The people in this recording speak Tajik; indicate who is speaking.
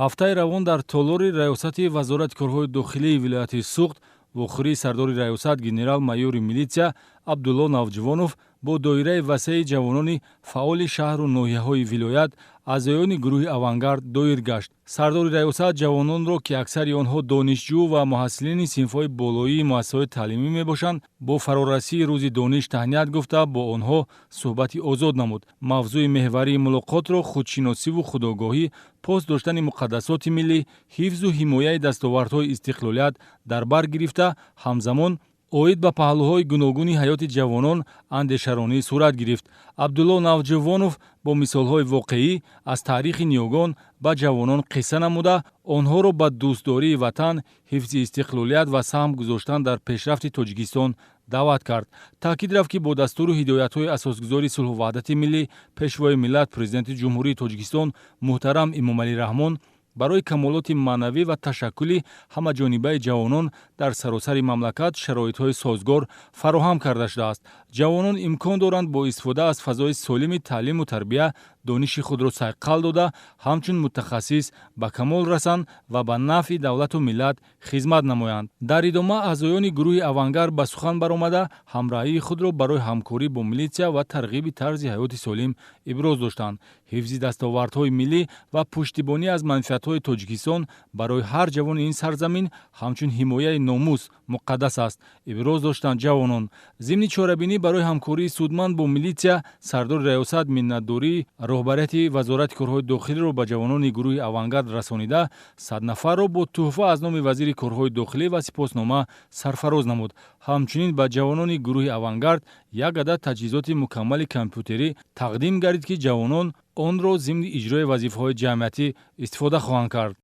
Speaker 1: ҳафтаи равон дар толори раёсати вазорати корҳои дохилии вилояти Суғд вохӯрии сардори раёсат генерал-майёри милитсия Абдулло Навҷувонов бо доираи васеи ҷавонони фаъоли шаҳру ноҳияҳои вилоят аъзоёни гурӯҳи авангард доир гашт. Сардори раёсат ҷавононро, ки аксари онҳо донишҷӯ ва муҳассилини синфҳои болоии муассисаҳои таълимӣ мебошанд, бо фарорасии рӯзи дониш таҳният гуфта бо онҳо суҳбати озод намуд. мавзӯи меҳварии мулоқотро худшиносиву худогоҳӣ, пост доштани муқаддасоти миллӣ, ҳифзу ҳимояи дастовардҳои истиқлолият дар бар гирифта, ҳамзамон оид ба паҳлӯҳои гуногуни ҳаёти ҷавонон андешаронӣ сурат гирифт. Абдулло Навҷувонов бо мисолҳои воқеӣ аз таърихи ниёгон ба ҷавонон қисса намуда, онҳоро ба дӯстдории ватан, ҳифзи истиқлолият ва саҳм гузоштан дар пешрафти Тоҷикистон даъват кард. таъкид рафт, ки бо дастуру ҳидоятҳои асосгузори сулҳу ваҳдати миллӣ, пешвои миллат Президенти Ҷумҳурии Тоҷикистон муҳтарам Эмомалӣ Раҳмон барои камолоти маънавӣ ва ташаккули ҳамаҷонибаи ҷавонон дар саросари мамлакат шароитҳои созгор фароҳам карда шудааст. ҷавонон имкон доранд бо истифода аз фазои солими таълиму тарбия дониши худро сайқал дода, ҳамчун мутахассис ба камол расанд ва ба нафъи давлату миллат хизмат намоянд. дар идома аъзоёни гурӯҳи авангард ба сухан баромада, ҳамроҳии худро барои ҳамкорӣ бо милитсия ва тарғиби тарзи ҳаёти солим иброз доштанд. ҳифзи дастовардҳои миллӣ ва пуштибонӣ аз манфиатҳои Тоҷикистон барои ҳар ҷавони ин сарзамин ҳамчун ҳимояи номус муқаддас аст, иброз доштанд ҷавонон. зимни чорабинӣ барои ҳамкории судманд бо милитсия, сардори раёсат миннатдории роҳбарияти вазорати корҳои дохилиро ба ҷавонони гурӯҳи авангард расонида, 100 нафарро бо тӯҳфа аз номи вазири корҳои дохилӣ ва сипоснома сарфароз намуд. ҳамчунин ба ҷавонони гурӯҳи авангард як адад таҷҳизоти мукаммали компютерӣ тақдим гардид, ки ҷавонон онро зимни иҷрои вазифаҳои ҷамъиятӣ истифода хоҳанд кард.